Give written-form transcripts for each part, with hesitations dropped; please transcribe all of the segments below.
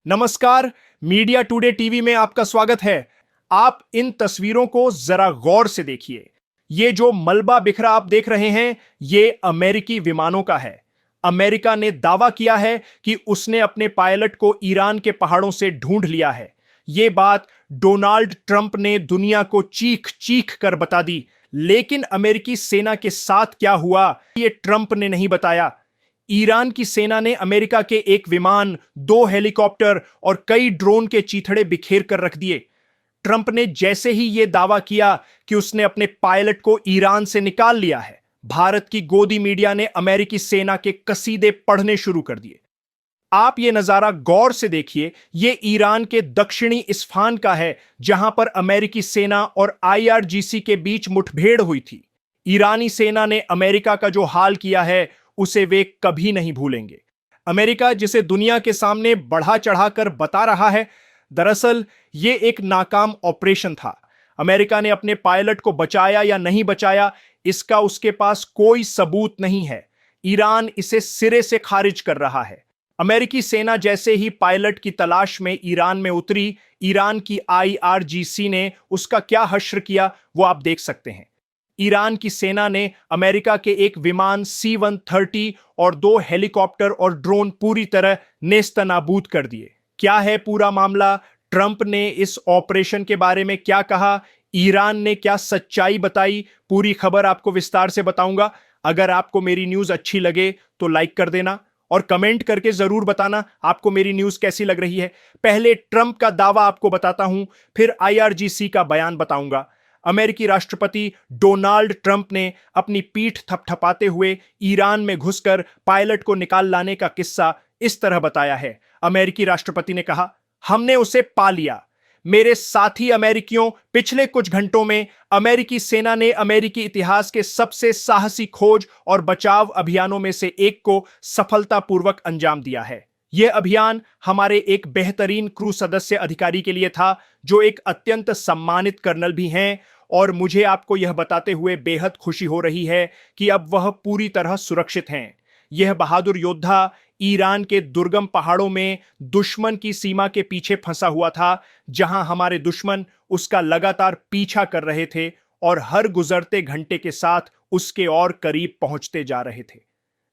नमस्कार। Media today TV में आपका स्वागत है। आप इन तस्वीरों को जरा गौर से देखिए। ये जो मलबा बिखरा आप देख रहे हैं, ये अमेरिकी विमानों का है। अमेरिका ने दावा किया है कि उसने अपने पायलट को ईरान के पहाड़ों से ढूंढ लिया है। ये बात डोनाल्ड ट्रंप ने दुनिया को चीख चीख कर बता दी, लेकिन अमेरिकी सेना के साथ क्या हुआ, ये ट्रंप ने नहीं बताया। ईरान की सेना ने अमेरिका के एक विमान, 2 हेलीकॉप्टर और कई ड्रोन के चीथड़े बिखेर कर रख दिए। ट्रंप ने जैसे ही यह दावा किया कि उसने अपने पायलट को ईरान से निकाल लिया है, भारत की गोदी मीडिया ने अमेरिकी सेना के कसीदे पढ़ने शुरू कर दिए। आप यह नजारा गौर से देखिए। यह ईरान के दक्षिणी इस्फान का है, जहां पर अमेरिकी सेना और आईआरजीसी के बीच मुठभेड़ हुई थी। ईरानी सेना ने अमेरिका का जो हाल किया है, उसे वे कभी नहीं भूलेंगे। अमेरिका जिसे दुनिया के सामने बढ़ा चढ़ाकर बता रहा है, दरअसल यह एक नाकाम ऑपरेशन था। अमेरिका ने अपने पायलट को बचाया या नहीं बचाया, इसका उसके पास कोई सबूत नहीं है। ईरान इसे सिरे से खारिज कर रहा है। अमेरिकी सेना जैसे ही पायलट की तलाश में ईरान में उतरी, ईरान की आईआरजीसी ने उसका क्या हश्र किया, वो आप देख सकते हैं। ईरान की सेना ने अमेरिका के एक विमान C-130 और 2 हेलीकॉप्टर और ड्रोन पूरी तरह नेस्तनाबूद कर दिए। क्या है पूरा मामला? ट्रंप ने इस ऑपरेशन के बारे में क्या कहा? ईरान ने क्या सच्चाई बताई? पूरी खबर आपको विस्तार से बताऊंगा। अगर आपको मेरी न्यूज अच्छी लगे तो लाइक कर देना और कमेंट करके जरूर बताना आपको मेरी न्यूज कैसी लग रही है। पहले ट्रंप का दावा आपको बताता हूं, फिर आईआरजीसी का बयान बताऊंगा। अमेरिकी राष्ट्रपति डोनाल्ड ट्रंप ने अपनी पीठ थपथपाते हुए ईरान में घुसकर पायलट को निकाल लाने का किस्सा इस तरह बताया है। अमेरिकी राष्ट्रपति ने कहा, हमने उसे पा लिया। मेरे साथी अमेरिकियों, पिछले कुछ घंटों में अमेरिकी सेना ने अमेरिकी इतिहास के सबसे साहसी खोज और बचाव अभियानों में से एक को सफलतापूर्वक अंजाम दिया है। यह अभियान हमारे एक बेहतरीन क्रू सदस्य अधिकारी के लिए था, जो एक अत्यंत सम्मानित कर्नल भी हैं, और मुझे आपको यह बताते हुए बेहद खुशी हो रही है कि अब वह पूरी तरह सुरक्षित हैं। यह बहादुर योद्धा ईरान के दुर्गम पहाड़ों में दुश्मन की सीमा के पीछे फंसा हुआ था, जहां हमारे दुश्मन उसका लगातार पीछा कर रहे थे और हर गुजरते घंटे के साथ उसके और करीब पहुंचते जा रहे थे।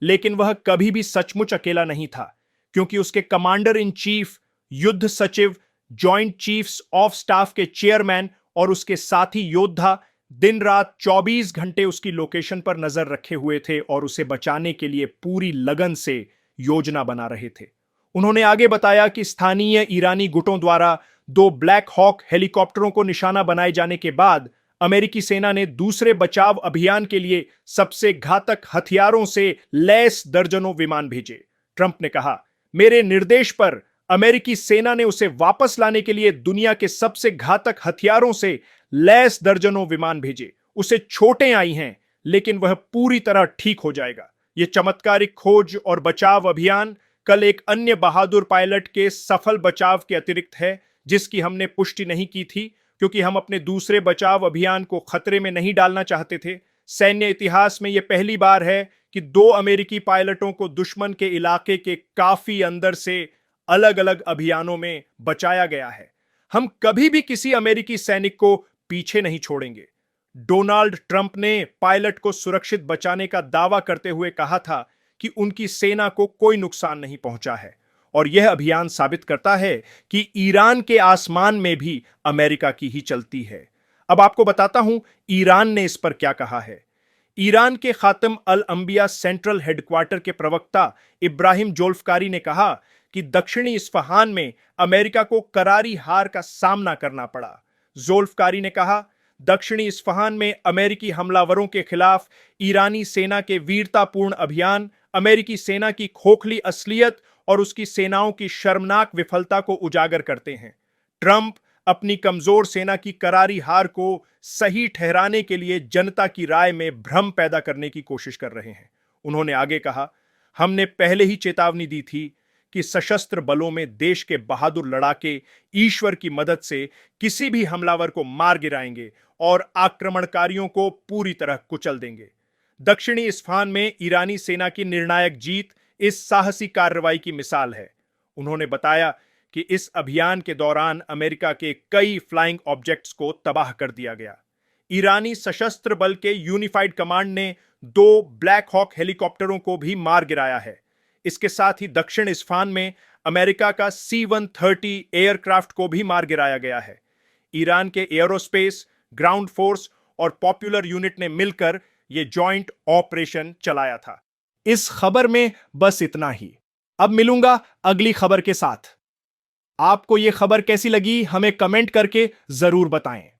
लेकिन वह कभी भी सचमुच अकेला नहीं था, क्योंकि उसके कमांडर इन चीफ, युद्ध सचिव, जॉइंट चीफ्स ऑफ स्टाफ के चेयरमैन और उसके साथी योद्धा दिन रात 24 घंटे उसकी लोकेशन पर नजर रखे हुए थे और उसे बचाने के लिए पूरी लगन से योजना बना रहे थे। उन्होंने आगे बताया कि स्थानीय ईरानी गुटों द्वारा 2 ब्लैक हॉक हेलीकॉप्टरों को निशाना बनाए जाने के बाद अमेरिकी सेना ने दूसरे बचाव अभियान के लिए सबसे घातक हथियारों से लैस दर्जनों विमान भेजे। ट्रंप ने कहा, मेरे निर्देश पर अमेरिकी सेना ने उसे वापस लाने के लिए दुनिया के सबसे घातक हथियारों से लैस दर्जनों विमान भेजे। उसे चोटें आई हैं, लेकिन वह पूरी तरह ठीक हो जाएगा। यह चमत्कारिक खोज और बचाव अभियान कल एक अन्य बहादुर पायलट के सफल बचाव के अतिरिक्त है, जिसकी हमने पुष्टि नहीं की थी, क्योंकि हम अपने दूसरे बचाव अभियान को खतरे में नहीं डालना चाहते थे। सैन्य इतिहास में यह पहली बार है कि 2 अमेरिकी पायलटों को दुश्मन के इलाके के काफी अंदर से अलग अलग अभियानों में बचाया गया है। हम कभी भी किसी अमेरिकी सैनिक को पीछे नहीं छोड़ेंगे। डोनाल्ड ट्रंप ने पायलट को सुरक्षित बचाने का दावा करते हुए कहा था कि उनकी सेना को कोई नुकसान नहीं पहुंचा है, और यह अभियान साबित करता है कि ईरान के आसमान में भी अमेरिका की ही चलती है। अब आपको बताता हूं ईरान ने इस पर क्या कहा है। ईरान के खातिम अल अंबिया सेंट्रल हेडक्वार्टर के प्रवक्ता इब्राहिम जोल्फकारी ने कहा कि दक्षिणी इस्फहान में अमेरिका को करारी हार का सामना करना पड़ा। जोल्फकारी ने कहा, दक्षिणी इस्फहान में अमेरिकी हमलावरों के खिलाफ ईरानी सेना के वीरतापूर्ण अभियान अमेरिकी सेना की खोखली असलियत और उसकी सेनाओं की शर्मनाक विफलता को उजागर करते हैं। ट्रंप अपनी कमजोर सेना की करारी हार को सही ठहराने के लिए जनता की राय में भ्रम पैदा करने की कोशिश कर रहे हैं। उन्होंने आगे कहा, हमने पहले ही चेतावनी दी थी कि सशस्त्र बलों में देश के बहादुर लड़ाके ईश्वर की मदद से किसी भी हमलावर को मार गिराएंगे और आक्रमणकारियों को पूरी तरह कुचल देंगे। दक्षिणी इस्फहान में ईरानी सेना की निर्णायक जीत इस साहसी कार्रवाई की मिसाल है। उन्होंने बताया कि इस अभियान के दौरान अमेरिका के कई फ्लाइंग ऑब्जेक्ट्स को तबाह कर दिया गया। ईरानी सशस्त्र बल के यूनिफाइड कमांड ने 2 ब्लैक हॉक हेलीकॉप्टरों को भी मार गिराया है। इसके साथ ही दक्षिण इस्फान में अमेरिका का C-130 एयरक्राफ्ट को भी मार गिराया गया है। ईरान के एयरोस्पेस, ग्राउंड फोर्स और पॉपुलर यूनिट ने मिलकर यह जॉइंट ऑपरेशन चलाया था। इस खबर में बस इतना ही। अब मिलूंगा अगली खबर के साथ। आपको यह खबर कैसी लगी हमें कमेंट करके जरूर बताएं।